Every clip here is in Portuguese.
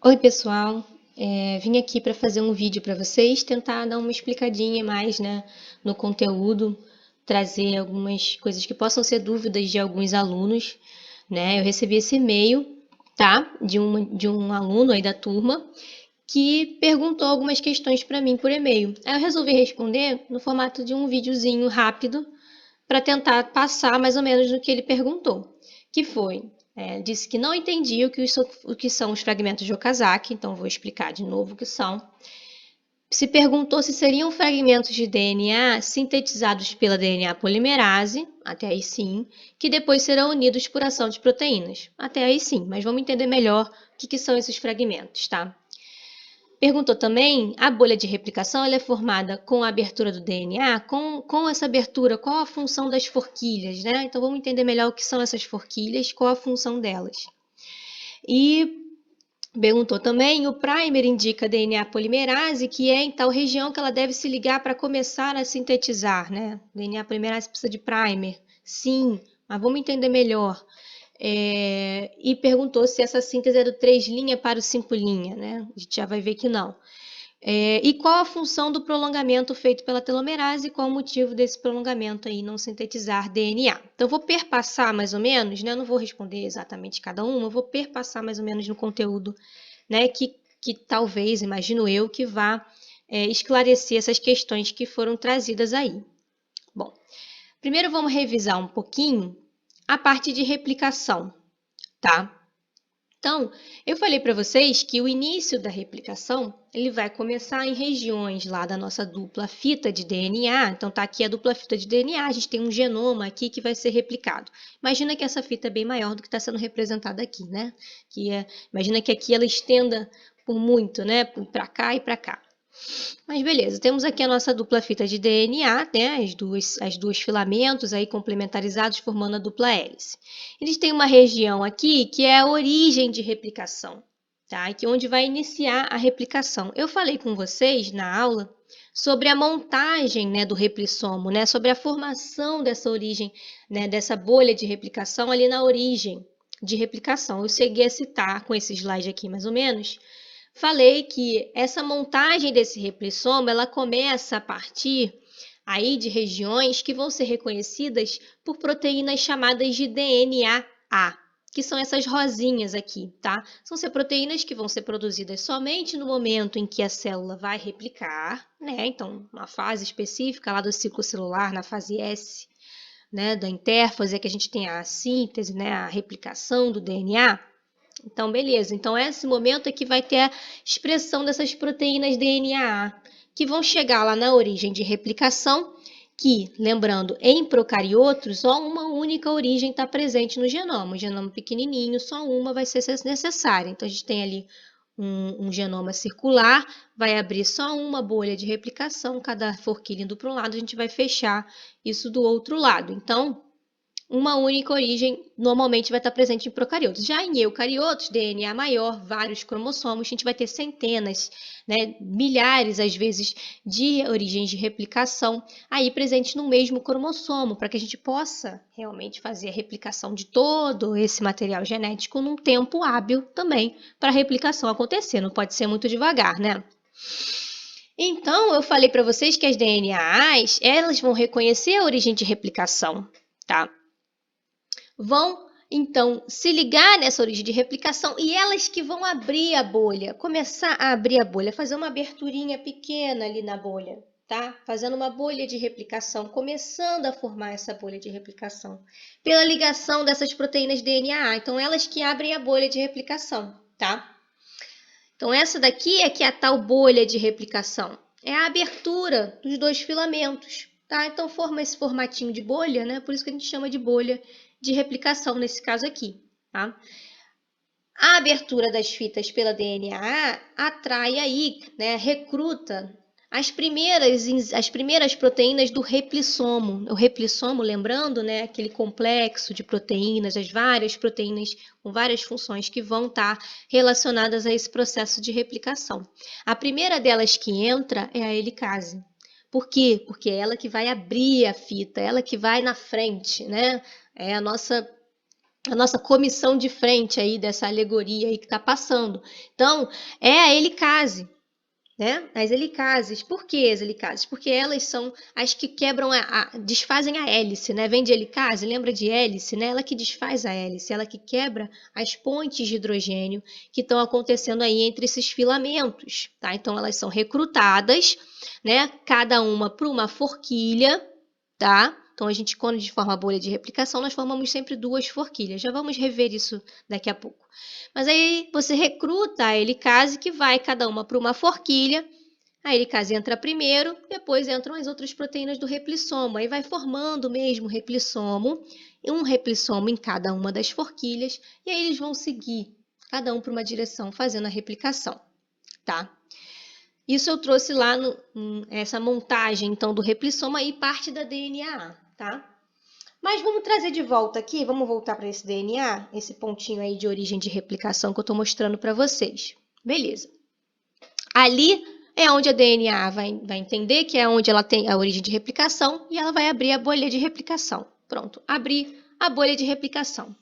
Oi, pessoal. Vim aqui para fazer um vídeo para vocês, tentar dar uma explicadinha mais, né, no conteúdo, trazer algumas coisas que possam ser dúvidas de alguns alunos, né? Eu recebi esse e-mail, tá, de um aluno aí da turma que perguntou algumas questões para mim por e-mail. Aí eu resolvi responder no formato de um videozinho rápido para tentar passar mais ou menos no que ele perguntou, que foi, disse que não entendia o que são os fragmentos de Okazaki, então vou explicar de novo o que são. Se perguntou se seriam fragmentos de DNA sintetizados pela DNA polimerase, até aí sim, que depois serão unidos por ação de proteínas, até aí sim, mas vamos entender melhor o que são esses fragmentos, tá? Perguntou também, a bolha de replicação ela é formada com a abertura do DNA, com essa abertura, qual a função das forquilhas, né? Então vamos entender melhor o que são essas forquilhas, qual a função delas. E perguntou também, o primer indica DNA polimerase, que é em tal região que ela deve se ligar para começar a sintetizar, né? DNA polimerase precisa de primer. Sim, mas vamos entender melhor. E perguntou se essa síntese é do 3' para o 5', né? A gente já vai ver que não. E qual a função do prolongamento feito pela telomerase e qual o motivo desse prolongamento aí não sintetizar DNA. Então, eu vou perpassar mais ou menos, né? Eu não vou responder exatamente cada uma, eu vou perpassar mais ou menos no conteúdo, né? Que talvez, imagino eu, que vá esclarecer essas questões que foram trazidas aí. Bom, primeiro vamos revisar um pouquinho a parte de replicação, tá? Então, eu falei para vocês que o início da replicação ele vai começar em regiões lá da nossa dupla fita de DNA. Então, tá aqui a dupla fita de DNA, a gente tem um genoma aqui que vai ser replicado. Imagina que essa fita é bem maior do que está sendo representada aqui, né? Imagina que aqui ela estenda por muito, né? Para cá e para cá. Mas beleza, temos aqui a nossa dupla fita de DNA, né? As duas filamentos aí complementarizados formando a dupla hélice. Eles têm uma região aqui que é a origem de replicação, tá? Aqui onde vai iniciar a replicação. Eu falei com vocês na aula sobre a montagem, né, do replissomo, né? Sobre a formação dessa origem, né, dessa bolha de replicação ali na origem de replicação. Eu cheguei a citar com esse slide aqui mais ou menos. Falei que essa montagem desse replissomo, ela começa a partir aí de regiões que vão ser reconhecidas por proteínas chamadas de DNA-A, que são essas rosinhas aqui, tá? São proteínas que vão ser produzidas somente no momento em que a célula vai replicar, né? Então, uma fase específica lá do ciclo celular, na fase S, né, da intérfase, é que a gente tem a síntese, né, a replicação do DNA. Então, beleza. Então, esse momento é que vai ter a expressão dessas proteínas DNA, que vão chegar lá na origem de replicação, que, lembrando, em procariotos, só uma única origem está presente no genoma. O genoma pequenininho, só uma vai ser necessária. Então, a gente tem ali um genoma circular, vai abrir só uma bolha de replicação, cada forquilha indo para um lado, a gente vai fechar isso do outro lado. Então, uma única origem normalmente vai estar presente em procariotos. Já em eucariotos, DNA maior, vários cromossomos, a gente vai ter centenas, né, milhares às vezes de origens de replicação aí presentes no mesmo cromossomo, para que a gente possa realmente fazer a replicação de todo esse material genético num tempo hábil também para a replicação acontecer. Não pode ser muito devagar, né? Então, eu falei para vocês que as DNAs, elas vão reconhecer a origem de replicação, tá? Vão então se ligar nessa origem de replicação e elas que vão abrir a bolha, começar a abrir a bolha, fazer uma aberturinha pequena ali na bolha, tá? Fazendo uma bolha de replicação, começando a formar essa bolha de replicação pela ligação dessas proteínas DNA. Então, elas que abrem a bolha de replicação, tá? Então, essa daqui é que é a tal bolha de replicação. É a abertura dos dois filamentos, tá? Então, forma esse formatinho de bolha, né? Por isso que a gente chama de bolha de replicação nesse caso aqui, tá? A abertura das fitas pela DNA atrai aí, né? Recruta as primeiras proteínas do replissomo. O replissomo, lembrando, né, aquele complexo de proteínas, as várias proteínas com várias funções que vão estar relacionadas a esse processo de replicação. A primeira delas que entra é a helicase. Por quê? Porque é ela que vai abrir a fita, ela que vai na frente, né? É a nossa a nossa comissão de frente aí dessa alegoria aí que está passando. Então, é a helicase, né? As helicases. Por que as helicases? Porque elas são as que quebram, desfazem a hélice, né? Vem de helicase, lembra de hélice, né? Ela que desfaz a hélice, ela que quebra as pontes de hidrogênio que estão acontecendo aí entre esses filamentos, tá? Então, elas são recrutadas, né? Cada uma por uma forquilha, tá? Então, quando a gente forma a bolha de replicação, nós formamos sempre duas forquilhas. Já vamos rever isso daqui a pouco. Mas aí você recruta a helicase que vai cada uma para uma forquilha. A helicase entra primeiro, depois entram as outras proteínas do replissomo. Aí vai formando mesmo o replissomo, um replissomo em cada uma das forquilhas, e aí eles vão seguir, cada um para uma direção, fazendo a replicação, tá? Isso eu trouxe lá essa montagem, então, do replissomo aí, parte da DNA, tá? Mas vamos trazer de volta aqui, vamos voltar para esse DNA, esse pontinho aí de origem de replicação que eu estou mostrando para vocês. Beleza. Ali é onde a DNA vai entender que é onde ela tem a origem de replicação e ela vai abrir a bolha de replicação. Pronto, abrir a bolha de replicação.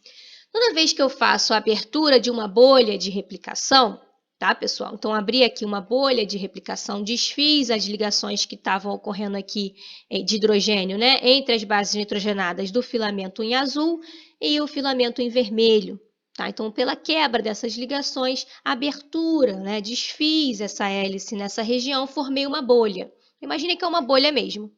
Toda vez que eu faço a abertura de uma bolha de replicação, tá, pessoal? Então, abri aqui uma bolha de replicação, desfiz as ligações que estavam ocorrendo aqui de hidrogênio, né, entre as bases nitrogenadas do filamento em azul e o filamento em vermelho. Tá? Então, pela quebra dessas ligações, abertura, né, desfiz essa hélice nessa região, formei uma bolha. Imagine que é uma bolha mesmo.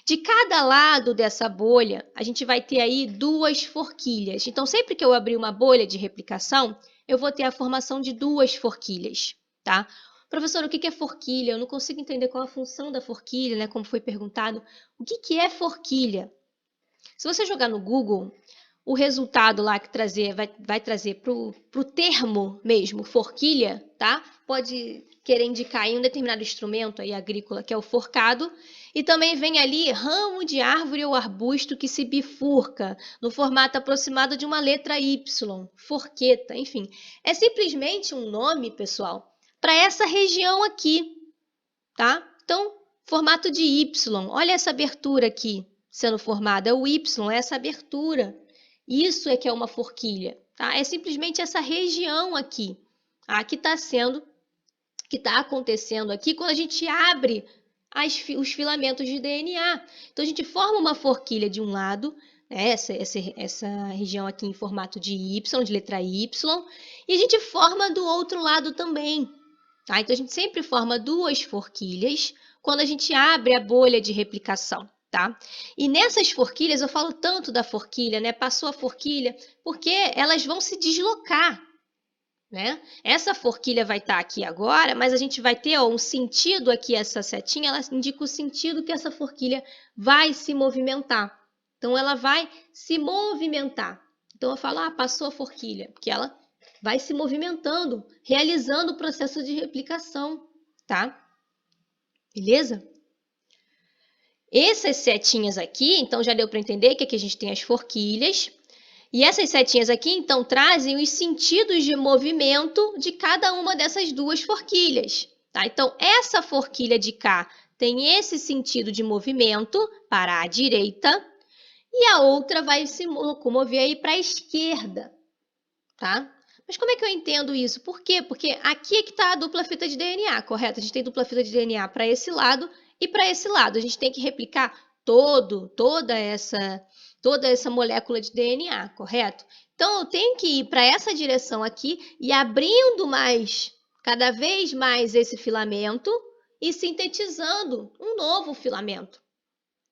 De cada lado dessa bolha, a gente vai ter aí duas forquilhas. Então, sempre que eu abrir uma bolha de replicação, eu vou ter a formação de duas forquilhas, tá? Professor, o que é forquilha? Eu não consigo entender qual a função da forquilha, né? Como foi perguntado. O que é forquilha? Se você jogar no Google, o resultado lá que vai trazer para o termo mesmo, forquilha, tá? Pode querer indicar em um determinado instrumento aí, agrícola, que é o forcado, e também vem ali ramo de árvore ou arbusto que se bifurca, no formato aproximado de uma letra Y, forqueta, enfim. É simplesmente um nome, pessoal, para essa região aqui, tá? Então, formato de Y, olha essa abertura aqui sendo formada, o Y, essa abertura. Isso é que é uma forquilha, tá? É simplesmente essa região aqui, tá? Que está acontecendo aqui quando a gente abre os filamentos de DNA. Então, a gente forma uma forquilha de um lado, né? Essa região aqui em formato de Y, de letra Y, e a gente forma do outro lado também, tá? Então, a gente sempre forma duas forquilhas quando a gente abre a bolha de replicação. Tá? E nessas forquilhas, eu falo tanto da forquilha, né? Passou a forquilha, porque elas vão se deslocar, né? Essa forquilha vai estar aqui agora, mas a gente vai ter um sentido aqui, essa setinha, ela indica o sentido que essa forquilha vai se movimentar. Então, ela vai se movimentar. Então, eu falo, passou a forquilha, porque ela vai se movimentando, realizando o processo de replicação, tá? Beleza? Essas setinhas aqui, então já deu para entender que aqui a gente tem as forquilhas. E essas setinhas aqui, então, trazem os sentidos de movimento de cada uma dessas duas forquilhas. Tá? Então, essa forquilha de cá tem esse sentido de movimento para a direita e a outra vai se locomover aí para a esquerda. Tá? Mas como é que eu entendo isso? Por quê? Porque aqui é que está a dupla fita de DNA, correto? A gente tem dupla fita de DNA para esse lado e para esse lado. A gente tem que replicar toda essa molécula de DNA, correto? Então, eu tenho que ir para essa direção aqui e abrindo cada vez mais esse filamento e sintetizando um novo filamento,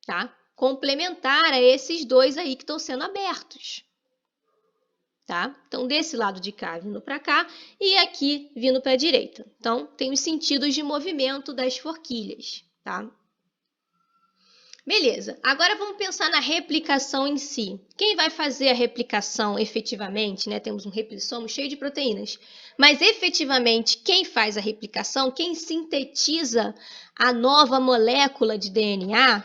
tá? Complementar a esses dois aí que estão sendo abertos. Tá? Então, desse lado de cá vindo para cá e aqui vindo para a direita. Então, tem os sentidos de movimento das forquilhas, tá? Beleza, agora vamos pensar na replicação em si. Quem vai fazer a replicação efetivamente, né? Temos um replissomo cheio de proteínas, mas efetivamente quem faz a replicação, quem sintetiza a nova molécula de DNA,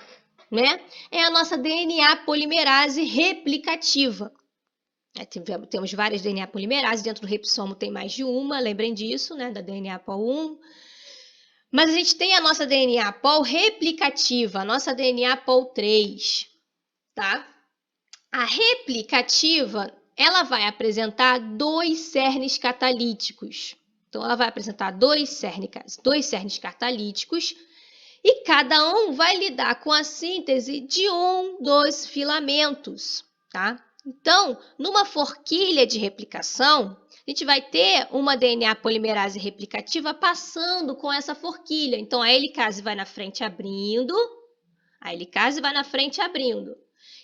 né? É a nossa DNA polimerase replicativa. Temos várias DNA polimerases, dentro do ribosomo tem mais de uma, lembrem disso, né, da DNA pol 1. Mas a gente tem a nossa DNA pol replicativa, a nossa DNA pol 3, tá? A replicativa ela vai apresentar 2 cernes catalíticos. Então, ela vai apresentar 2 cernes catalíticos e cada um vai lidar com a síntese de um dos filamentos, tá? Então, numa forquilha de replicação, a gente vai ter uma DNA polimerase replicativa passando com essa forquilha. Então, a helicase vai na frente abrindo,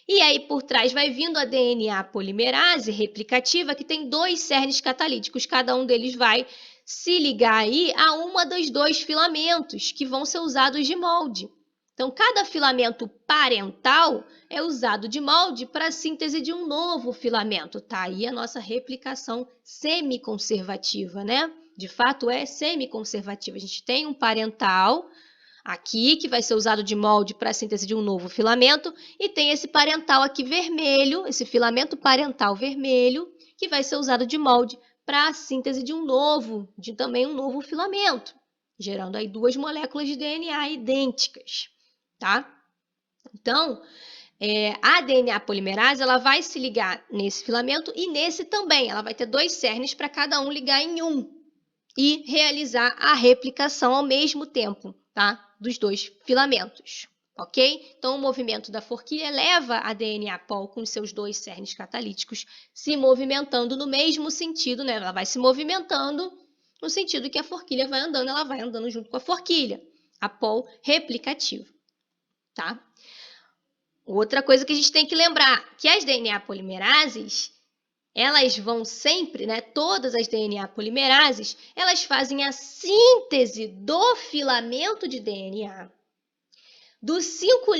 E aí, por trás, vai vindo a DNA polimerase replicativa, que tem 2 cernes catalíticos. Cada um deles vai se ligar aí a uma dos 2 filamentos que vão ser usados de molde. Então, cada filamento parental é usado de molde para a síntese de um novo filamento. Tá aí a nossa replicação semiconservativa, né? De fato, é semiconservativa. A gente tem um parental aqui, que vai ser usado de molde para a síntese de um novo filamento, e tem esse parental aqui vermelho, esse filamento parental vermelho, que vai ser usado de molde para a síntese de também um novo filamento, gerando aí 2 moléculas de DNA idênticas, tá? Então, a DNA polimerase, ela vai se ligar nesse filamento e nesse também, ela vai ter 2 cernes para cada um ligar em um e realizar a replicação ao mesmo tempo, tá? Dos 2 filamentos, ok? Então, o movimento da forquilha leva a DNA pol com seus 2 cernes catalíticos se movimentando no mesmo sentido, né? Ela vai se movimentando no sentido que a forquilha vai andando, ela vai andando junto com a forquilha, a pol replicativa, tá? Outra coisa que a gente tem que lembrar, que as DNA polimerases, elas vão sempre, né, todas as DNA polimerases, elas fazem a síntese do filamento de DNA do 5'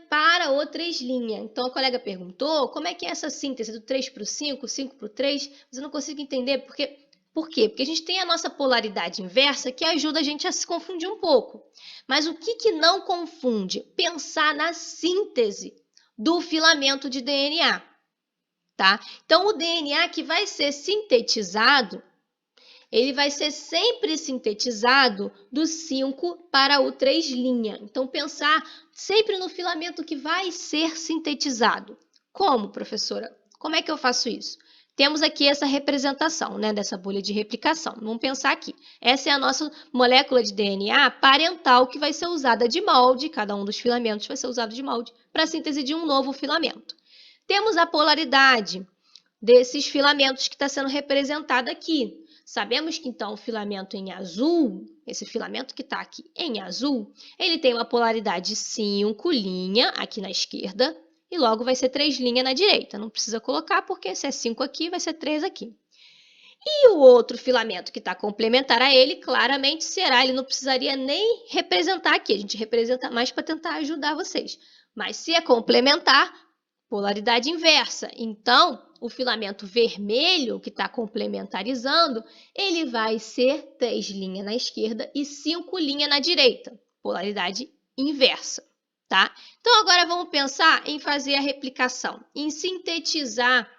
para o 3'. Então, a colega perguntou como é que é essa síntese do 3 para o 5, 5 para o 3, mas eu não consigo entender por quê? Porque a gente tem a nossa polaridade inversa que ajuda a gente a se confundir um pouco. Mas o que não confunde? Pensar na síntese do filamento de DNA. Tá? Então, o DNA que vai ser sintetizado, ele vai ser sempre sintetizado do 5 para o 3'. Então, pensar sempre no filamento que vai ser sintetizado. Como, professora? Como é que eu faço isso? Temos aqui essa representação, né, dessa bolha de replicação. Vamos pensar aqui. Essa é a nossa molécula de DNA parental que vai ser usada de molde, cada um dos filamentos vai ser usado de molde, para a síntese de um novo filamento. Temos a polaridade desses filamentos que está sendo representada aqui. Sabemos que, então, o filamento em azul, esse filamento que está aqui em azul, ele tem uma polaridade 5' aqui na esquerda e logo vai ser 3' na direita. Não precisa colocar porque se é 5 aqui, vai ser 3 aqui. E o outro filamento que está complementar a ele, claramente será, ele não precisaria nem representar aqui, a gente representa mais para tentar ajudar vocês. Mas se é complementar, polaridade inversa. Então, o filamento vermelho, que está complementarizando, ele vai ser 3' na esquerda e 5' na direita. Polaridade inversa, tá? Então, agora vamos pensar em fazer a replicação, em sintetizar,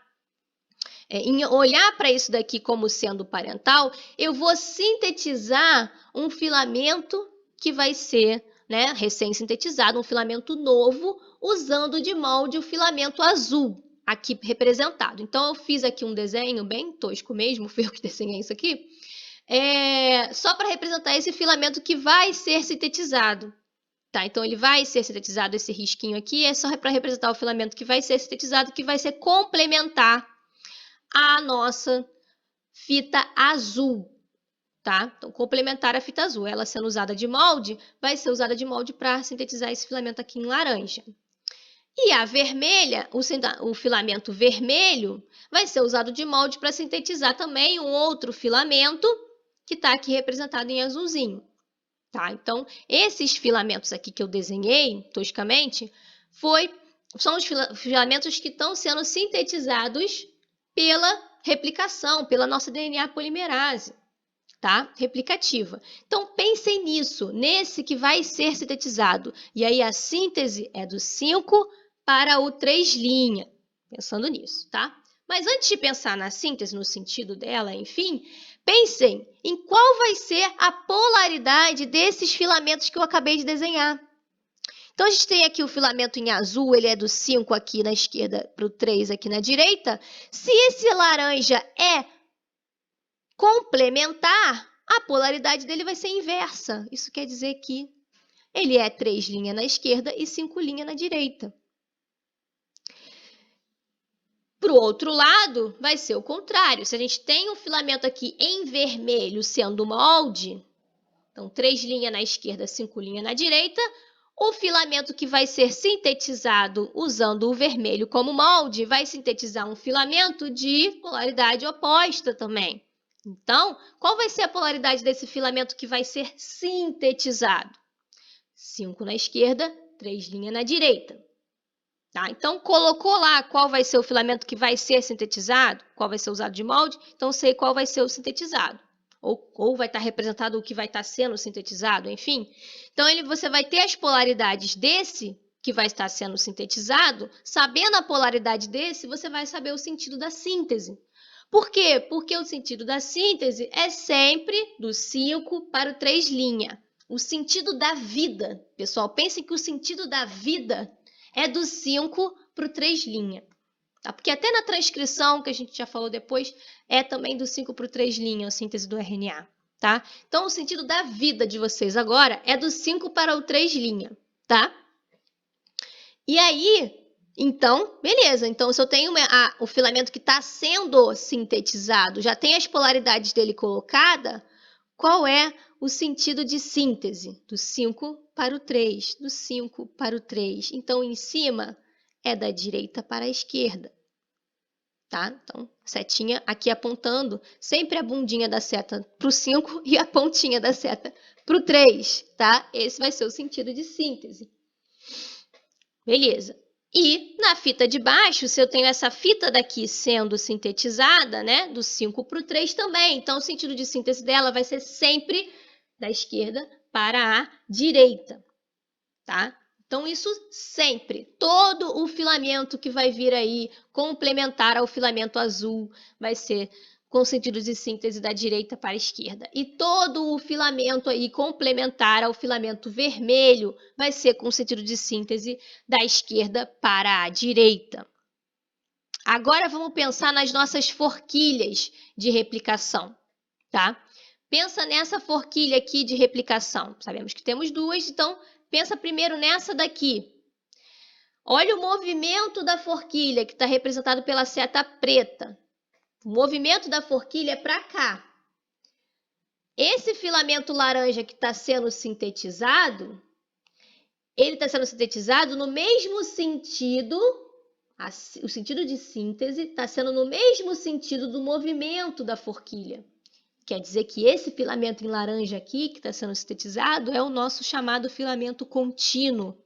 em olhar para isso daqui como sendo parental, eu vou sintetizar um filamento que vai ser, né, recém-sintetizado, um filamento novo, usando de molde o filamento azul, aqui representado. Então, eu fiz aqui um desenho bem tosco mesmo, fui eu que desenhei isso aqui, só para representar esse filamento que vai ser sintetizado. Tá, então, ele vai ser sintetizado, esse risquinho aqui, é só para representar o filamento que vai ser sintetizado, que vai ser complementar a nossa fita azul, tá? Então, complementar a fita azul, ela sendo usada de molde, vai ser usada de molde para sintetizar esse filamento aqui em laranja. E a vermelha, o filamento vermelho, vai ser usado de molde para sintetizar também um outro filamento que está aqui representado em azulzinho, tá? Então, esses filamentos aqui que eu desenhei toscamente, são os filamentos que estão sendo sintetizados pela replicação, pela nossa DNA polimerase, tá? Replicativa. Então, pensem nisso, nesse que vai ser sintetizado. E aí, a síntese é do 5 para o 3', pensando nisso, tá? Mas antes de pensar na síntese, no sentido dela, enfim, pensem em qual vai ser a polaridade desses filamentos que eu acabei de desenhar. Então, a gente tem aqui o filamento em azul, ele é do 5 aqui na esquerda para o 3 aqui na direita. Se esse laranja é complementar, a polaridade dele vai ser inversa. Isso quer dizer que ele é 3 linhas na esquerda e 5 linhas na direita. Para o outro lado, vai ser o contrário. Se a gente tem um filamento aqui em vermelho sendo molde, então 3 linhas na esquerda, 5 linhas na direita, o filamento que vai ser sintetizado usando o vermelho como molde vai sintetizar um filamento de polaridade oposta também. Então, qual vai ser a polaridade desse filamento que vai ser sintetizado? 5 na esquerda, 3 linhas na direita. Tá? Então, colocou lá qual vai ser o filamento que vai ser sintetizado, qual vai ser usado de molde, então sei qual vai ser o sintetizado. Ou vai estar representado o que vai estar sendo sintetizado, enfim. Então, você vai ter as polaridades desse que vai estar sendo sintetizado. Sabendo a polaridade desse, você vai saber o sentido da síntese. Por quê? Porque o sentido da síntese é sempre do 5 para o 3 linha. O sentido da vida, pessoal, pensem que o sentido da vida é do 5 para o 3 linha. Tá? Porque até na transcrição, que a gente já falou depois, é também do 5 para o 3 linha, a síntese do RNA. Tá? Então, o sentido da vida de vocês agora é do 5 para o 3 linha. Tá? E aí, então, beleza. Então, se eu tenho o filamento que está sendo sintetizado, já tem as polaridades dele colocada, qual é o sentido de síntese? Do 5 para o 3, do 5 para o 3. Então, em cima é da direita para a esquerda. Tá? Então, setinha aqui apontando, sempre a bundinha da seta para o 5 e a pontinha da seta para o 3. Tá? Esse vai ser o sentido de síntese. Beleza. E na fita de baixo, se eu tenho essa fita daqui sendo sintetizada, né, do 5 para o 3 também. Então, o sentido de síntese dela vai ser sempre da esquerda para a direita, tá? Então, isso sempre. Todo o filamento que vai vir aí complementar ao filamento azul vai ser com sentido de síntese da direita para a esquerda. E todo o filamento aí complementar ao filamento vermelho vai ser com sentido de síntese da esquerda para a direita. Agora vamos pensar nas nossas forquilhas de replicação, tá? Pensa nessa forquilha aqui de replicação. Sabemos que temos duas, então pensa primeiro nessa daqui. Olha o movimento da forquilha, que está representado pela seta preta. O movimento da forquilha é para cá. Esse filamento laranja que está sendo sintetizado, ele está sendo sintetizado no mesmo sentido, o sentido de síntese está sendo no mesmo sentido do movimento da forquilha. Quer dizer que esse filamento em laranja aqui, que está sendo sintetizado, é o nosso chamado filamento contínuo,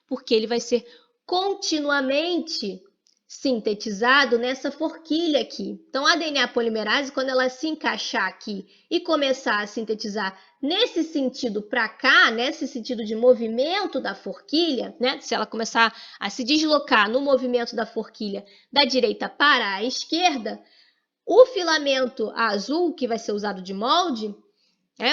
porque ele vai ser continuamente sintetizado nessa forquilha aqui. Então, a DNA polimerase, quando ela se encaixar aqui e começar a sintetizar nesse sentido para cá, nesse sentido de movimento da forquilha, né? Se ela começar a se deslocar no movimento da forquilha da direita para a esquerda, o filamento azul, que vai ser usado de molde,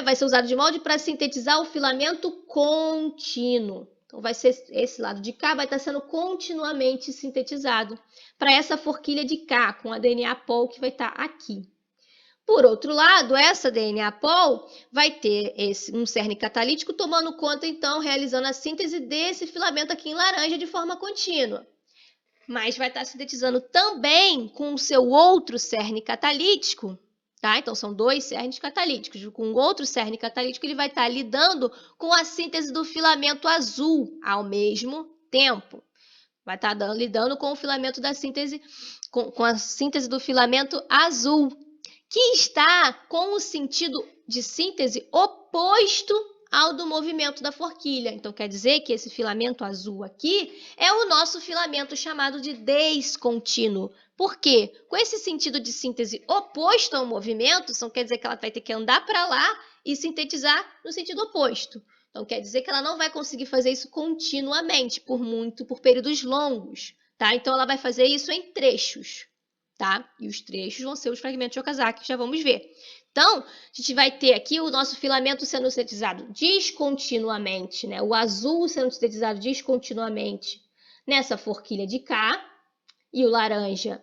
vai ser usado de molde para sintetizar o filamento contínuo. Então, vai ser esse lado de cá, vai estar sendo continuamente sintetizado para essa forquilha de cá, com a DNA pol que vai estar aqui. Por outro lado, essa DNA pol vai ter um cerne catalítico tomando conta, então, realizando a síntese desse filamento aqui em laranja de forma contínua. Mas vai estar sintetizando também com o seu outro cerne catalítico, tá? Então, são dois cernes catalíticos. Com o outro cerne catalítico, ele vai estar lidando com a síntese do filamento azul ao mesmo tempo. Vai estar lidando com o filamento da síntese, com a síntese do filamento azul, que está com o sentido de síntese oposto ao do movimento da forquilha. Então, quer dizer que esse filamento azul aqui é o nosso filamento chamado de descontínuo. Por quê? Com esse sentido de síntese oposto ao movimento, então quer dizer que ela vai ter que andar para lá e sintetizar no sentido oposto. Então, quer dizer que ela não vai conseguir fazer isso continuamente, por períodos longos, tá? Então, ela vai fazer isso em trechos. tá? E os trechos vão ser os fragmentos de Okazaki, que já vamos ver. Então, a gente vai ter aqui o nosso filamento sendo sintetizado descontinuamente, né? O azul sendo sintetizado descontinuamente nessa forquilha de cá, e o laranja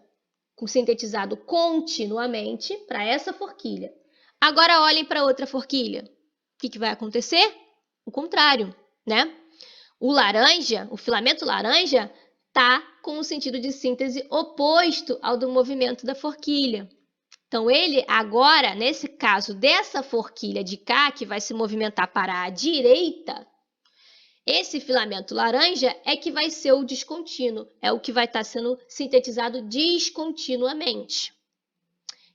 sintetizado continuamente para essa forquilha. Agora olhem para outra forquilha. O que vai acontecer? O contrário, né? O laranja, o filamento laranja, está com o sentido de síntese oposto ao do movimento da forquilha. Então, ele agora, nesse caso dessa forquilha de cá, que vai se movimentar para a direita, esse filamento laranja é que vai ser o descontínuo, é o que vai estar sendo sintetizado descontinuamente.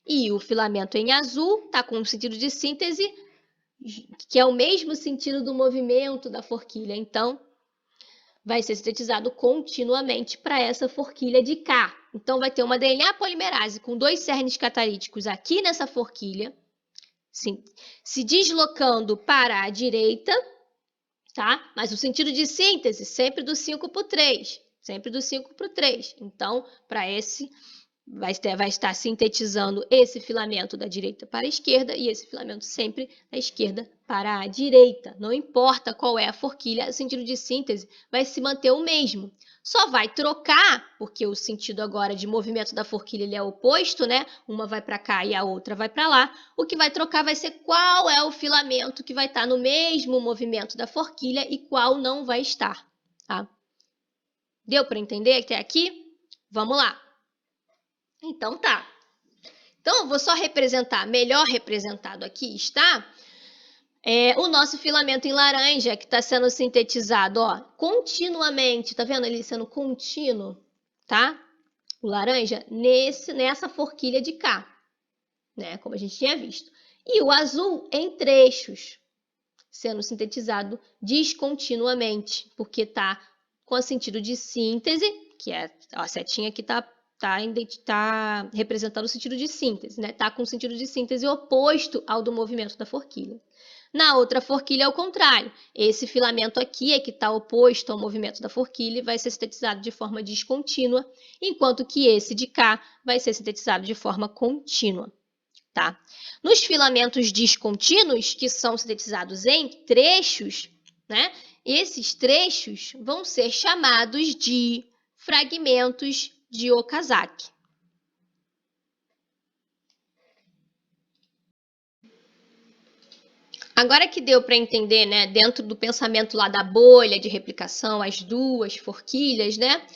E o filamento em azul está com o sentido de síntese, que é o mesmo sentido do movimento da forquilha. Então, vai ser sintetizado continuamente para essa forquilha de cá. Então, vai ter uma DNA polimerase com 2 cernes catalíticos aqui nessa forquilha, se deslocando para a direita, tá? Mas o sentido de síntese sempre do 5 por 3, sempre do 5 por 3. Então, para esse, vai estar sintetizando esse filamento da direita para a esquerda e esse filamento sempre da esquerda para a direita. Não importa qual é a forquilha, o sentido de síntese vai se manter o mesmo. Só vai trocar, porque o sentido agora de movimento da forquilha ele é oposto, né? Uma vai para cá e a outra vai para lá. O que vai trocar vai ser qual é o filamento que vai estar no mesmo movimento da forquilha e qual não vai estar, tá? Deu para entender até aqui? Vamos lá. Então tá. Então, eu vou só representar, melhor representado aqui está o nosso filamento em laranja, que está sendo sintetizado, ó, continuamente, tá vendo ele sendo contínuo, tá? O laranja nessa forquilha de cá, né? Como a gente tinha visto. E o azul em trechos, sendo sintetizado descontinuamente, porque está com o sentido de síntese, que é a setinha aqui está representando o sentido de síntese, né? Está com o sentido de síntese oposto ao do movimento da forquilha. Na outra forquilha é o contrário. Esse filamento aqui é que está oposto ao movimento da forquilha e vai ser sintetizado de forma descontínua, enquanto que esse de cá vai ser sintetizado de forma contínua. Tá? Nos filamentos descontínuos, que são sintetizados em trechos, né? Esses trechos vão ser chamados de fragmentos de Okazaki. Agora que deu para entender, né, dentro do pensamento lá da bolha de replicação, as duas forquilhas, né?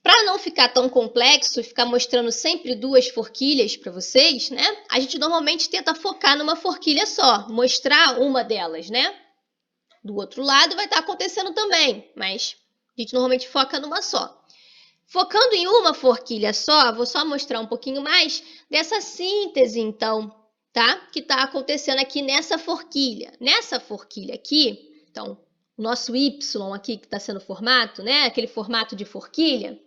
Para não ficar tão complexo e ficar mostrando sempre duas forquilhas para vocês, né? A gente normalmente tenta focar numa forquilha só, mostrar uma delas, né? Do outro lado vai estar acontecendo também, mas a gente normalmente foca numa só. Focando em uma forquilha só, vou só mostrar um pouquinho mais dessa síntese, então, tá? Que está acontecendo aqui nessa forquilha. Nessa forquilha aqui, então, o nosso Y aqui que está sendo formado, né? Aquele formato de forquilha,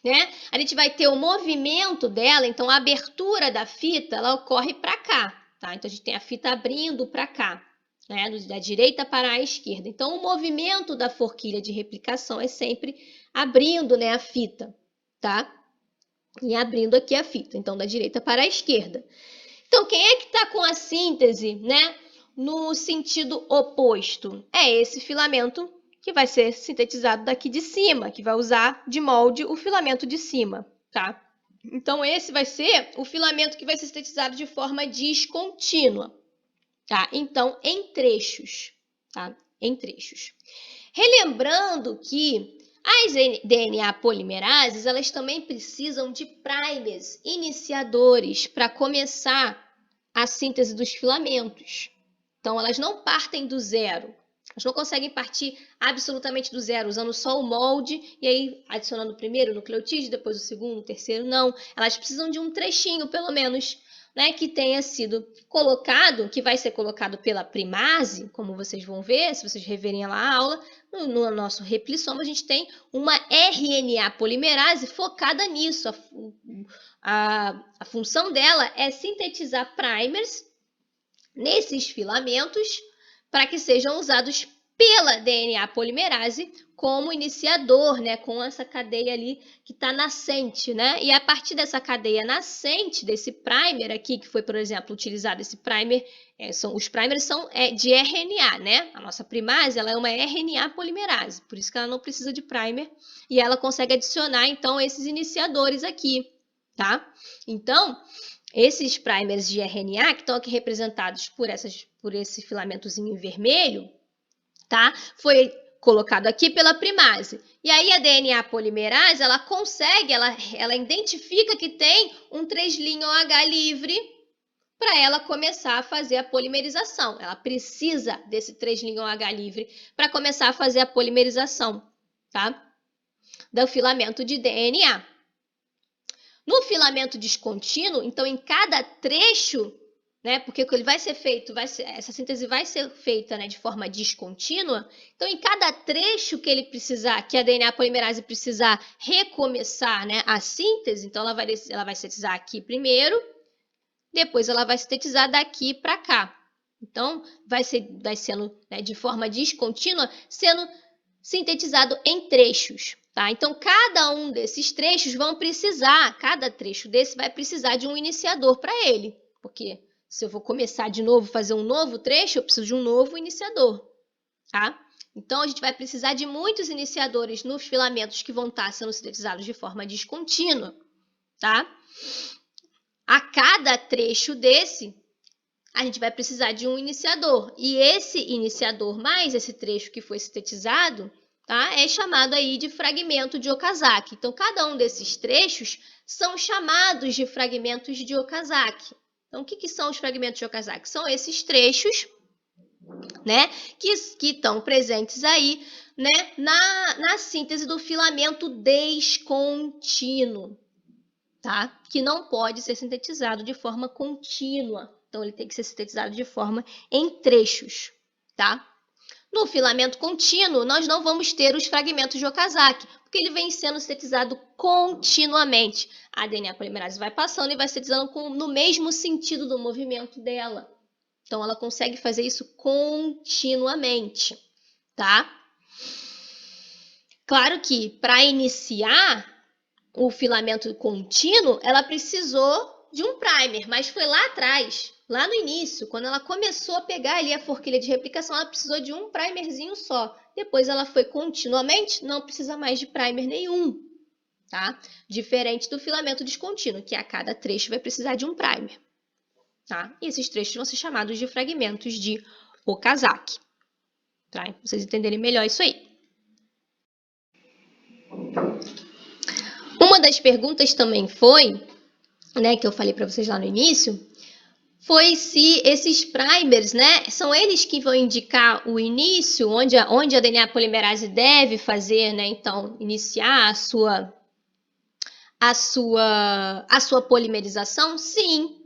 né? A gente vai ter o movimento dela, então a abertura da fita, ela ocorre para cá, tá? Então a gente tem a fita abrindo para cá, né? Da direita para a esquerda. Então o movimento da forquilha de replicação é sempre abrindo, né, a fita, tá? E abrindo aqui a fita, então da direita para a esquerda. Então quem é que está com a síntese, né, no sentido oposto? É esse filamento que vai ser sintetizado daqui de cima, que vai usar de molde o filamento de cima, tá? Então, esse vai ser o filamento que vai ser sintetizado de forma descontínua, tá? Então, em trechos, tá? Em trechos. Relembrando que as DNA polimerases, elas também precisam de primers, iniciadores, para começar a síntese dos filamentos. Então, elas não partem do zero. Elas não conseguem partir absolutamente do zero, usando só o molde e aí adicionando o primeiro nucleotídeo, depois o segundo, o terceiro, não. Elas precisam de um trechinho, pelo menos, né, que tenha sido colocado, que vai ser colocado pela primase, como vocês vão ver, se vocês reverem lá a aula, no nosso replissoma, a gente tem uma RNA polimerase focada nisso. A função dela é sintetizar primers nesses filamentos para que sejam usados pela DNA polimerase como iniciador, né, com essa cadeia ali que está nascente, né? E a partir dessa cadeia nascente, desse primer aqui, que foi, por exemplo, utilizado esse primer, os primers são de RNA, né? A nossa primase, ela é uma RNA polimerase, por isso que ela não precisa de primer, e ela consegue adicionar, então, esses iniciadores aqui, tá? Então, esses primers de RNA, que estão aqui representados por esse filamentozinho vermelho, tá? Foi colocado aqui pela primase. E aí a DNA polimerase, ela consegue, ela identifica que tem um 3' OH livre para ela começar a fazer a polimerização. Ela precisa desse 3' OH livre para começar a fazer a polimerização, tá? Do filamento de DNA. No filamento descontínuo, então em cada trecho, né, porque ele vai ser feito, essa síntese vai ser feita, né, de forma descontínua. Então, em cada trecho que ele precisar, que a DNA polimerase precisar recomeçar, né, a síntese, então ela vai sintetizar aqui primeiro, depois ela vai sintetizar daqui para cá. Então, vai sendo, né, de forma descontínua, sendo sintetizado em trechos. Tá? Então, cada um desses trechos cada trecho desse vai precisar de um iniciador para ele, porque se eu vou começar de novo, fazer um novo trecho, eu preciso de um novo iniciador, tá? Então, a gente vai precisar de muitos iniciadores nos filamentos que vão estar sendo sintetizados de forma descontínua, tá? A cada trecho desse, a gente vai precisar de um iniciador. E esse iniciador mais esse trecho que foi sintetizado, tá? É chamado aí de fragmento de Okazaki. Então, cada um desses trechos são chamados de fragmentos de Okazaki. Então, o que são os fragmentos de Okazaki? São esses trechos, né, que estão presentes aí, né, na síntese do filamento descontínuo, tá? Que não pode ser sintetizado de forma contínua. Então, ele tem que ser sintetizado de forma em trechos, tá? No filamento contínuo, nós não vamos ter os fragmentos de Okazaki, porque ele vem sendo sintetizado continuamente. A DNA polimerase vai passando e vai sintetizando no mesmo sentido do movimento dela. Então, ela consegue fazer isso continuamente, tá? Claro que, para iniciar o filamento contínuo, ela precisou de um primer, mas foi lá atrás, lá no início, quando ela começou a pegar ali a forquilha de replicação, ela precisou de um primerzinho só. Depois ela foi continuamente, não precisa mais de primer nenhum, tá? Diferente do filamento descontínuo, que a cada trecho vai precisar de um primer, tá? E esses trechos vão ser chamados de fragmentos de Okazaki, tá? Para vocês entenderem melhor isso aí. Uma das perguntas também foi, né, que eu falei para vocês lá no início, foi se esses primers, né, são eles que vão indicar o início, onde a DNA polimerase deve fazer, né, então, iniciar a sua polimerização? Sim,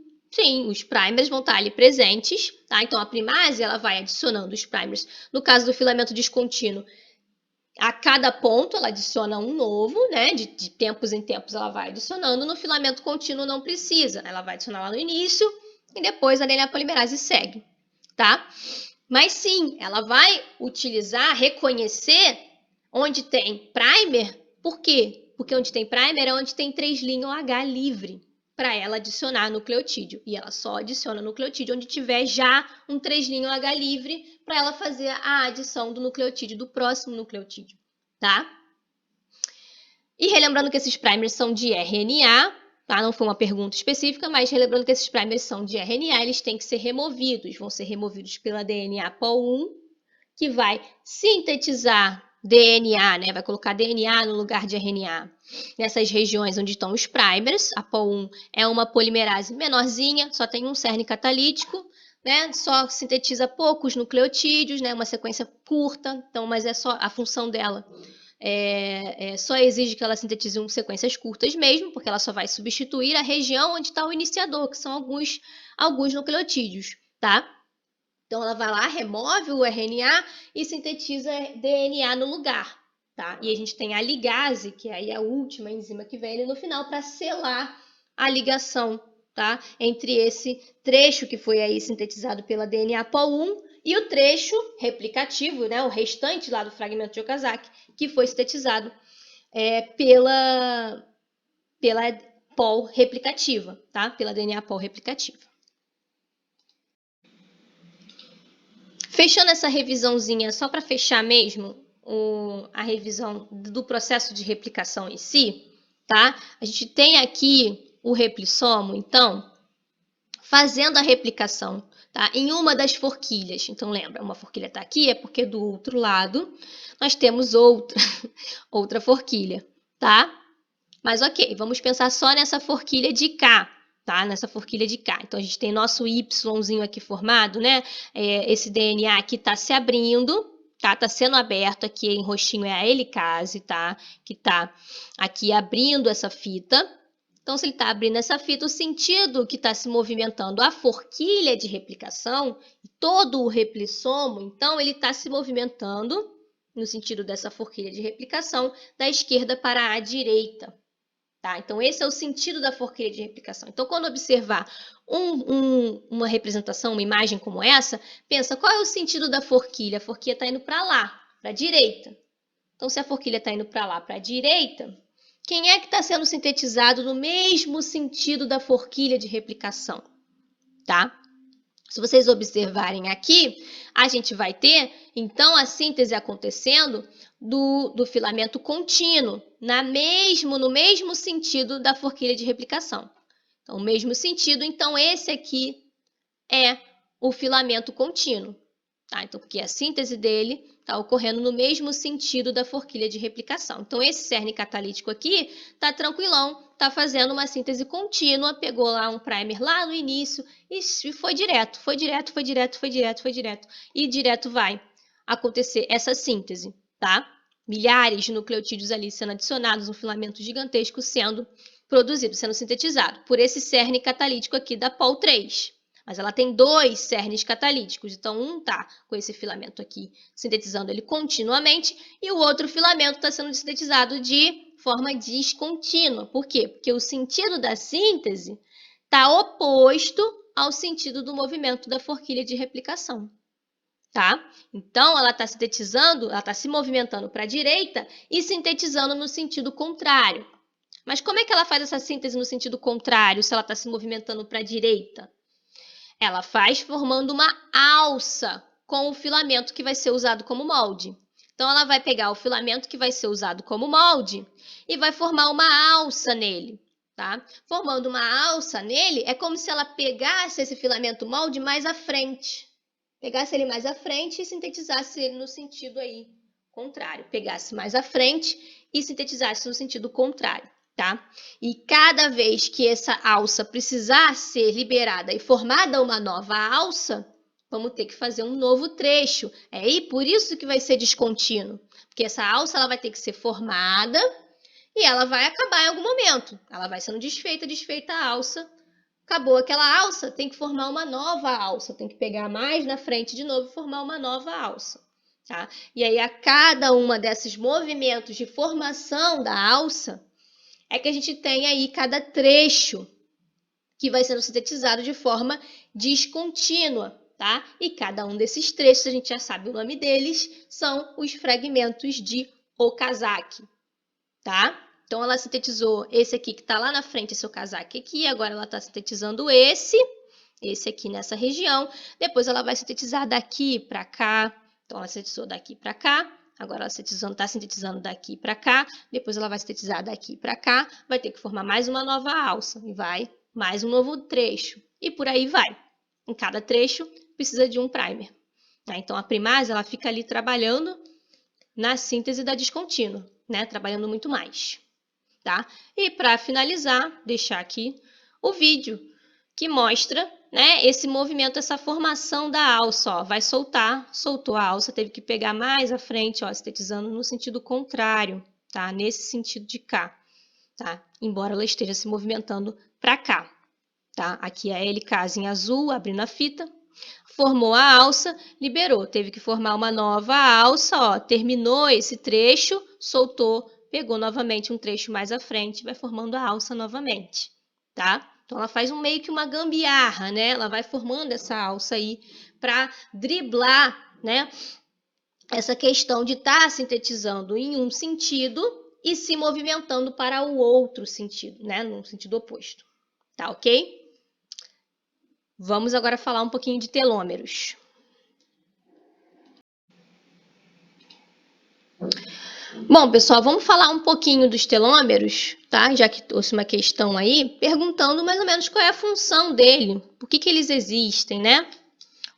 os primers vão estar ali presentes, tá? Então, a primase, ela vai adicionando os primers. No caso do filamento descontínuo, a cada ponto ela adiciona um novo, né? De tempos em tempos ela vai adicionando. No filamento contínuo não precisa, né? Ela vai adicionar lá no início e depois a DNA polimerase segue, tá? Mas sim, ela vai reconhecer onde tem primer. Por quê? Porque onde tem primer é onde tem 3' OH livre para ela adicionar nucleotídeo. E ela só adiciona nucleotídeo onde tiver já um 3' OH livre para ela fazer a adição do nucleotídeo, do próximo nucleotídeo, tá? E relembrando que esses primers são de RNA, tá? Não foi uma pergunta específica, mas relembrando que esses primers são de RNA, eles têm que ser removidos. Vão ser removidos pela DNA POL1, que vai sintetizar DNA, né? Vai colocar DNA no lugar de RNA. Nessas regiões onde estão os primers, a POL1 é uma polimerase menorzinha, só tem um cerne catalítico, né? Só sintetiza poucos nucleotídeos, né? Uma sequência curta, então, mas é só a função dela. Só exige que ela sintetize sequências curtas mesmo, porque ela só vai substituir a região onde está o iniciador, que são alguns nucleotídeos, tá? Então, ela vai lá, remove o RNA e sintetiza DNA no lugar, tá? E a gente tem a ligase, que é aí a última enzima que vem ali no final para selar a ligação, tá? Entre esse trecho que foi aí sintetizado pela DNA POL1 e o trecho replicativo, né, o restante lá do fragmento de Okazaki, que foi sintetizado pela pol replicativa, tá? Pela DNA pol replicativa. Fechando essa revisãozinha, só para fechar mesmo a revisão do processo de replicação em si, tá? A gente tem aqui o replissomo, então, fazendo a replicação, tá? Em uma das forquilhas. Então, lembra, uma forquilha está aqui, é porque do outro lado nós temos outra forquilha, tá? Mas ok, vamos pensar só nessa forquilha de cá, tá? Nessa forquilha de cá. Então, a gente tem nosso Yzinho aqui formado, né? Esse DNA aqui está se abrindo, tá? Tá sendo aberto aqui em roxinho, é a helicase, tá? Que tá aqui abrindo essa fita. Então, se ele está abrindo essa fita, o sentido que está se movimentando a forquilha de replicação, todo o replissomo, então, ele está se movimentando no sentido dessa forquilha de replicação, da esquerda para a direita. Tá? Então, esse é o sentido da forquilha de replicação. Então, quando observar uma representação, uma imagem como essa, pensa, qual é o sentido da forquilha? A forquilha está indo para lá, para a direita. Então, se a forquilha está indo para lá, para a direita, quem é que está sendo sintetizado no mesmo sentido da forquilha de replicação? Tá? Se vocês observarem aqui, a gente vai ter, então, a síntese acontecendo do filamento contínuo, no mesmo sentido da forquilha de replicação. Então, o mesmo sentido, então, esse aqui é o filamento contínuo. Tá? Então, porque a síntese dele está ocorrendo no mesmo sentido da forquilha de replicação. Então, esse cerne catalítico aqui está tranquilão, está fazendo uma síntese contínua, pegou lá um primer lá no início e foi direto. E direto vai acontecer essa síntese, tá? Milhares de nucleotídeos ali sendo adicionados, um filamento gigantesco sendo produzido, sendo sintetizado por esse cerne catalítico aqui da pol 3. Mas ela tem 2 cernes catalíticos, então um está com esse filamento aqui, sintetizando ele continuamente, e o outro filamento está sendo sintetizado de forma descontínua. Por quê? Porque o sentido da síntese está oposto ao sentido do movimento da forquilha de replicação. Tá? Então, ela está sintetizando, ela está se movimentando para a direita e sintetizando no sentido contrário. Mas como é que ela faz essa síntese no sentido contrário, se ela está se movimentando para a direita? Ela faz formando uma alça com o filamento que vai ser usado como molde. Então, ela vai pegar o filamento que vai ser usado como molde e vai formar uma alça nele. Tá? Formando uma alça nele, é como se ela pegasse esse filamento molde mais à frente. Pegasse ele mais à frente e sintetizasse ele no sentido aí contrário. Pegasse mais à frente e sintetizasse no sentido contrário. Tá? E cada vez que essa alça precisar ser liberada e formada uma nova alça, vamos ter que fazer um novo trecho. E por isso que vai ser descontínuo, porque essa alça ela vai ter que ser formada e ela vai acabar em algum momento. Ela vai sendo desfeita a alça. Acabou aquela alça, tem que formar uma nova alça, tem que pegar mais na frente de novo e formar uma nova alça. Tá? E aí, a cada uma desses movimentos de formação da alça, é que a gente tem aí cada trecho que vai sendo sintetizado de forma descontínua, tá? E cada um desses trechos, a gente já sabe o nome deles, são os fragmentos de Okazaki, tá? Então, ela sintetizou esse aqui que está lá na frente, esse Okazaki aqui, agora ela está sintetizando esse aqui nessa região, depois ela vai sintetizar daqui para cá, então ela sintetizou daqui para cá, agora ela está sintetizando daqui para cá, depois ela vai sintetizar daqui para cá, vai ter que formar mais uma nova alça, e vai mais um novo trecho, e por aí vai. Em cada trecho precisa de um primer. Então, a primase ela fica ali trabalhando na síntese da descontínua, né? Trabalhando muito mais. Tá? E para finalizar, deixar aqui o vídeo que mostra, né, esse movimento, essa formação da alça. Ó, vai soltou a alça, teve que pegar mais à frente, ó, sintetizando no sentido contrário, tá? Nesse sentido de cá, tá? Embora ela esteja se movimentando para cá, tá? Aqui a helicase em azul, abrindo a fita, formou a alça, liberou, teve que formar uma nova alça, ó, terminou esse trecho, soltou, pegou novamente um trecho mais à frente, vai formando a alça novamente, tá? Então, ela faz meio que uma gambiarra, né? Ela vai formando essa alça aí para driblar, né? Essa questão de estar sintetizando em um sentido e se movimentando para o outro sentido, né? No sentido oposto. Tá ok? Vamos agora falar um pouquinho de telômeros. Bom, pessoal, vamos falar um pouquinho dos telômeros, tá? Já que trouxe uma questão aí, perguntando mais ou menos qual é a função dele, por que eles existem, né?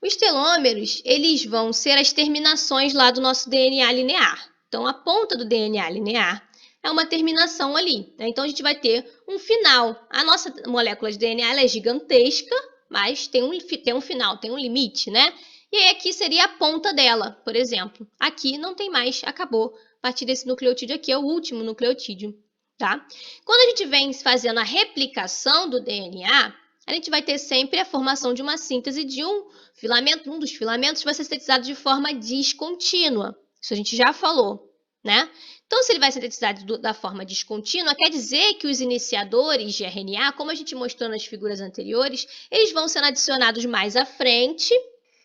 Os telômeros, eles vão ser as terminações lá do nosso DNA linear. Então, a ponta do DNA linear é uma terminação ali, né? Então, a gente vai ter um final. A nossa molécula de DNA ela é gigantesca, mas tem um final, tem um limite, né? E aí, aqui seria a ponta dela, por exemplo. Aqui não tem mais, acabou. A partir desse nucleotídeo aqui é o último nucleotídeo, tá? Quando a gente vem fazendo a replicação do DNA, a gente vai ter sempre a formação de uma síntese de um filamento. Um dos filamentos vai ser sintetizado de forma descontínua. Isso a gente já falou, né? Então, se ele vai ser sintetizado da forma descontínua, quer dizer que os iniciadores de RNA, como a gente mostrou nas figuras anteriores, eles vão sendo adicionados mais à frente,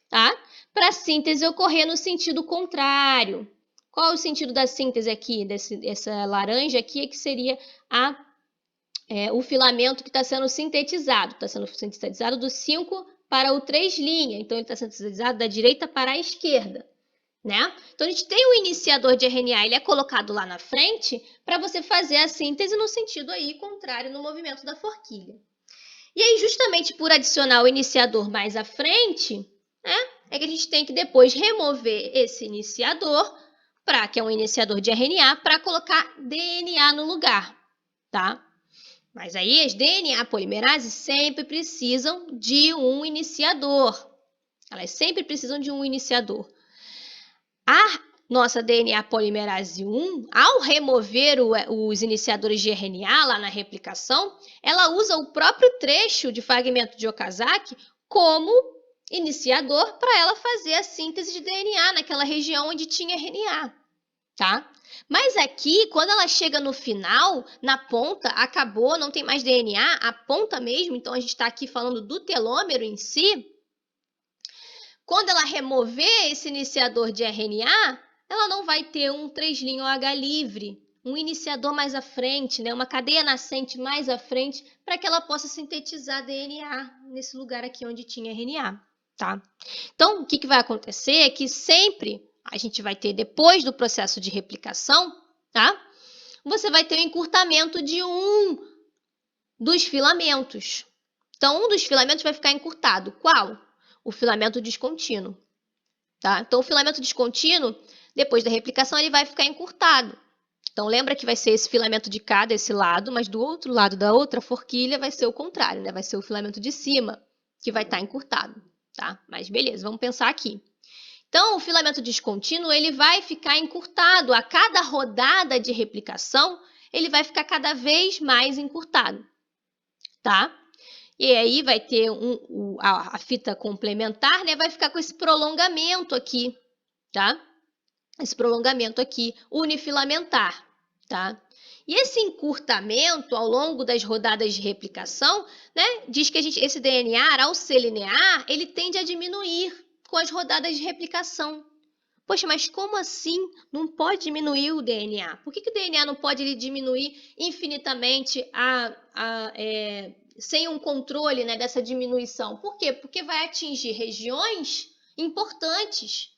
tá? Para a síntese ocorrer no sentido contrário. Qual é o sentido da síntese aqui, dessa laranja aqui, que seria o filamento que está sendo sintetizado. Está sendo sintetizado do 5 para o 3' então ele está sendo sintetizado da direita para a esquerda, né? Então a gente tem o iniciador de RNA, ele é colocado lá na frente para você fazer a síntese no sentido aí contrário no movimento da forquilha. E aí, justamente por adicionar o iniciador mais à frente, né, é que a gente tem que depois remover esse iniciador, que é um iniciador de RNA, para colocar DNA no lugar, tá? Mas aí as DNA polimerases sempre precisam de um iniciador. Elas sempre precisam de um iniciador. A nossa DNA polimerase 1, ao remover os iniciadores de RNA lá na replicação, ela usa o próprio trecho de fragmento de Okazaki como iniciador para ela fazer a síntese de DNA naquela região onde tinha RNA, tá? Mas aqui, quando ela chega no final, na ponta, acabou, não tem mais DNA, a ponta mesmo, então a gente está aqui falando do telômero em si. Quando ela remover esse iniciador de RNA, ela não vai ter um 3' OH livre, um iniciador mais à frente, né? Uma cadeia nascente mais à frente, para que ela possa sintetizar DNA nesse lugar aqui onde tinha RNA, tá? Então, o que vai acontecer é que sempre a gente vai ter, depois do processo de replicação, tá? Você vai ter o encurtamento de um dos filamentos. Então, um dos filamentos vai ficar encurtado. Qual? O filamento descontínuo, tá? Então, o filamento descontínuo, depois da replicação, ele vai ficar encurtado. Então, lembra que vai ser esse filamento de cá, desse lado, mas do outro lado da outra forquilha vai ser o contrário, né? Vai ser o filamento de cima que vai estar encurtado, tá? Mas beleza, vamos pensar aqui. Então, o filamento descontínuo, ele vai ficar encurtado. A cada rodada de replicação, ele vai ficar cada vez mais encurtado, tá? E aí vai ter a fita complementar, né? Vai ficar com esse prolongamento aqui, tá? Esse prolongamento aqui, unifilamentar, tá? E esse encurtamento ao longo das rodadas de replicação, né? Diz que esse DNA, ao ser linear, ele tende a diminuir com as rodadas de replicação. Poxa, mas como assim não pode diminuir o DNA? Por que o DNA não pode diminuir infinitamente sem um controle, né, dessa diminuição? Por quê? Porque vai atingir regiões importantes,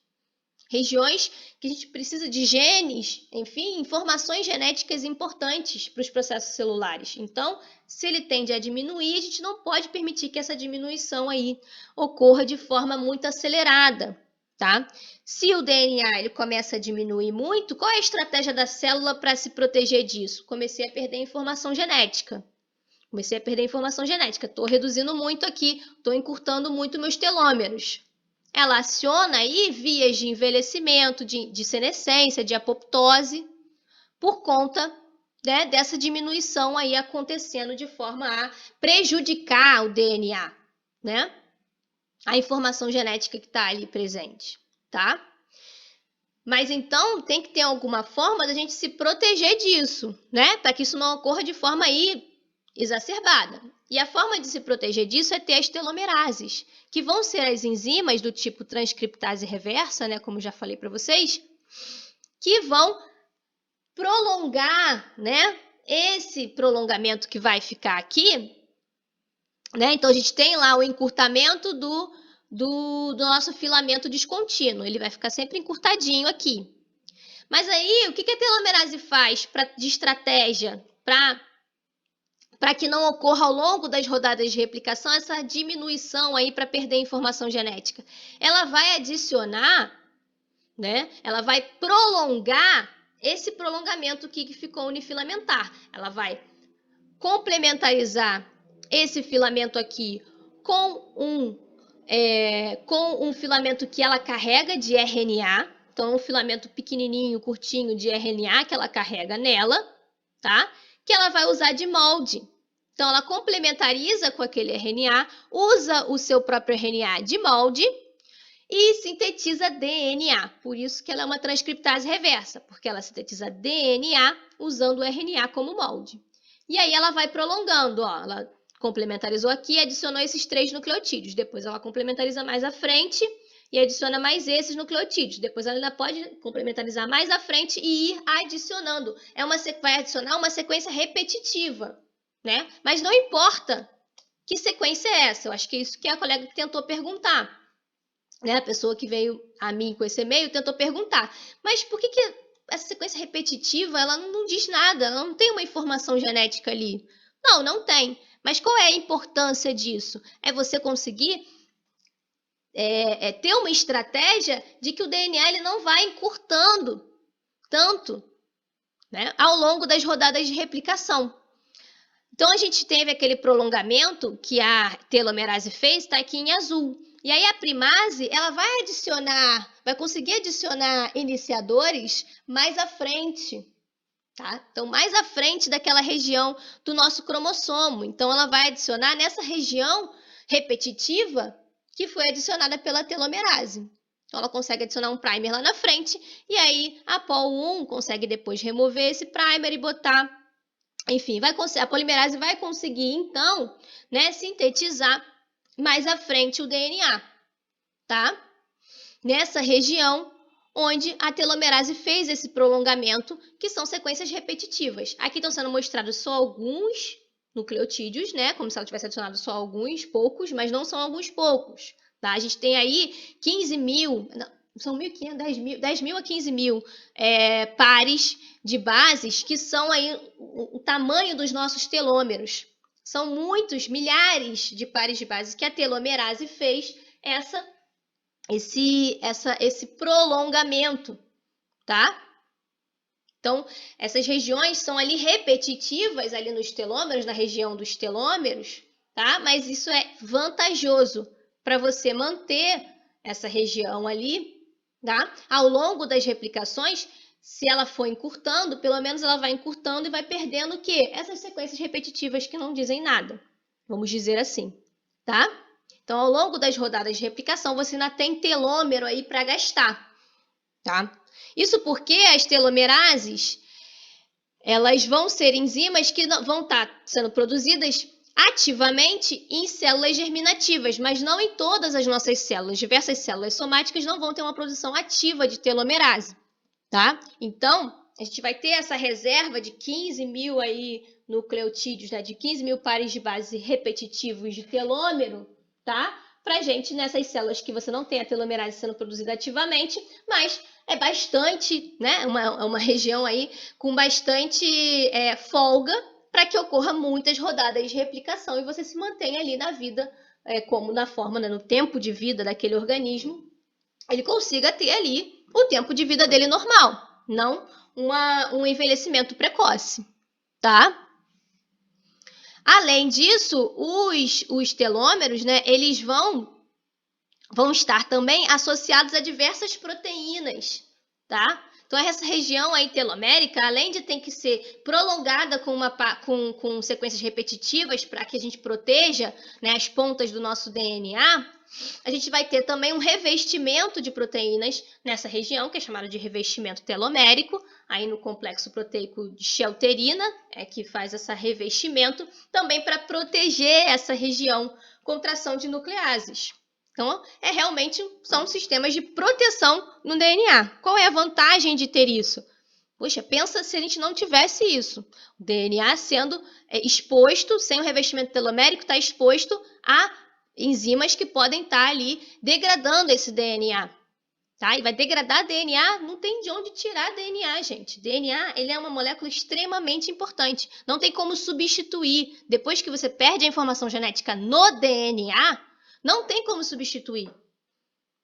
regiões que a gente precisa de genes, enfim, informações genéticas importantes para os processos celulares. Então, se ele tende a diminuir, a gente não pode permitir que essa diminuição aí ocorra de forma muito acelerada, tá? Se o DNA ele começa a diminuir muito, qual é a estratégia da célula para se proteger disso? Comecei a perder informação genética. Estou reduzindo muito aqui, estou encurtando muito meus telômeros. Ela aciona aí vias de envelhecimento, de senescência, de apoptose, por conta, né, dessa diminuição aí acontecendo de forma a prejudicar o DNA, né? A informação genética que está ali presente, tá? Mas então tem que ter alguma forma da gente se proteger disso, né? Para que isso não ocorra de forma aí exacerbada. E a forma de se proteger disso é ter as telomerases, que vão ser as enzimas do tipo transcriptase reversa, né, como já falei para vocês, que vão prolongar, né, esse prolongamento que vai ficar aqui, né? Então, a gente tem lá o encurtamento do nosso filamento descontínuo. Ele vai ficar sempre encurtadinho aqui. Mas aí, o que a telomerase faz de estratégia para que não ocorra ao longo das rodadas de replicação essa diminuição aí para perder informação genética? Ela vai adicionar, né? Ela vai prolongar esse prolongamento aqui que ficou unifilamentar. Ela vai complementarizar esse filamento aqui com um filamento que ela carrega de RNA. Então, um filamento pequenininho, curtinho de RNA que ela carrega nela, tá? Que ela vai usar de molde. Então, ela complementariza com aquele RNA, usa o seu próprio RNA de molde e sintetiza DNA. Por isso que ela é uma transcriptase reversa, porque ela sintetiza DNA usando o RNA como molde. E aí ela vai prolongando, ó. Ela complementarizou aqui e adicionou esses 3 nucleotídeos. Depois ela complementariza mais à frente e adiciona mais esses nucleotídeos. Depois ela ainda pode complementarizar mais à frente e ir adicionando. Vai adicionar uma sequência repetitiva, né? Mas não importa que sequência é essa. Eu acho que é isso que a colega tentou perguntar. Né? A pessoa que veio a mim com esse e-mail tentou perguntar. Mas por que essa sequência repetitiva ela não diz nada? Ela não tem uma informação genética ali? Não, não tem. Mas qual é a importância disso? É você conseguir ter uma estratégia de que o DNA ele não vai encurtando tanto, né, ao longo das rodadas de replicação. Então, a gente teve aquele prolongamento que a telomerase fez, está aqui em azul. E aí, a primase, ela vai conseguir adicionar iniciadores mais à frente, tá? Então, mais à frente daquela região do nosso cromossomo. Então, ela vai adicionar nessa região repetitiva que foi adicionada pela telomerase. Então, ela consegue adicionar um primer lá na frente, e aí a POL1 consegue depois remover esse primer e botar. Enfim, a polimerase vai conseguir, então, né, sintetizar mais à frente o DNA, tá? Nessa região onde a telomerase fez esse prolongamento, que são sequências repetitivas. Aqui estão sendo mostrados só alguns nucleotídeos, né? Como se ela tivesse adicionado só alguns, poucos, mas não são alguns poucos, tá? A gente tem aí 15 mil, são 1.500, 10 mil a 15 mil pares de bases, que são aí o tamanho dos nossos telômeros. São muitos, milhares de pares de bases que a telomerase fez esse prolongamento, tá? Então, essas regiões são ali repetitivas ali nos telômeros, na região dos telômeros, tá? Mas isso é vantajoso para você manter essa região ali, tá? Ao longo das replicações, se ela for encurtando, pelo menos ela vai encurtando e vai perdendo o quê? Essas sequências repetitivas que não dizem nada, vamos dizer assim, tá? Então, ao longo das rodadas de replicação, você ainda tem telômero aí para gastar, tá? Isso porque as telomerases, elas vão ser enzimas que vão estar sendo produzidas ativamente em células germinativas, mas não em todas as nossas células. Diversas células somáticas não vão ter uma produção ativa de telomerase, tá? Então, a gente vai ter essa reserva de 15 mil aí nucleotídeos, né? De 15 mil pares de base repetitivos de telômero, tá? Pra gente, nessas células que você não tem a telomerase sendo produzida ativamente, mas é bastante, né? Uma região aí com bastante folga para que ocorra muitas rodadas de replicação e você se mantenha ali na vida, como na forma, né, no tempo de vida daquele organismo, ele consiga ter ali o tempo de vida dele normal, não um envelhecimento precoce, tá? Além disso, os telômeros, né, eles vão estar também associados a diversas proteínas, tá? Então, essa região aí telomérica, além de ter que ser prolongada com sequências repetitivas para que a gente proteja, né, as pontas do nosso DNA, A gente vai ter também um revestimento de proteínas nessa região, que é chamado de revestimento telomérico, aí no complexo proteico de Shelterina, que faz esse revestimento, também para proteger essa região contra a ação de nucleases. Então, realmente são sistemas de proteção no DNA. Qual é a vantagem de ter isso? Poxa, pensa se a gente não tivesse isso. O DNA sendo exposto, sem o revestimento telomérico, está exposto a enzimas que podem estar ali degradando esse DNA. Tá? E vai degradar DNA, não tem de onde tirar DNA, gente. DNA, ele é uma molécula extremamente importante. Não tem como substituir. Depois que você perde a informação genética no DNA, não tem como substituir.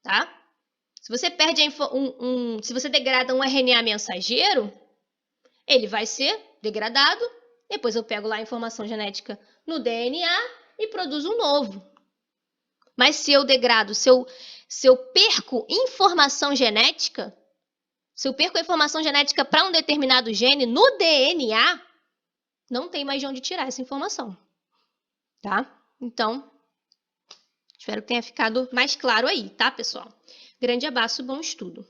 Tá? Se você perde se você degrada um RNA mensageiro, ele vai ser degradado. Depois eu pego lá a informação genética no DNA e produzo um novo. Mas se eu degrado, se eu perco informação genética, se eu perco a informação genética para um determinado gene no DNA, não tem mais de onde tirar essa informação. Tá? Então, espero que tenha ficado mais claro aí, tá, pessoal? Grande abraço, bom estudo.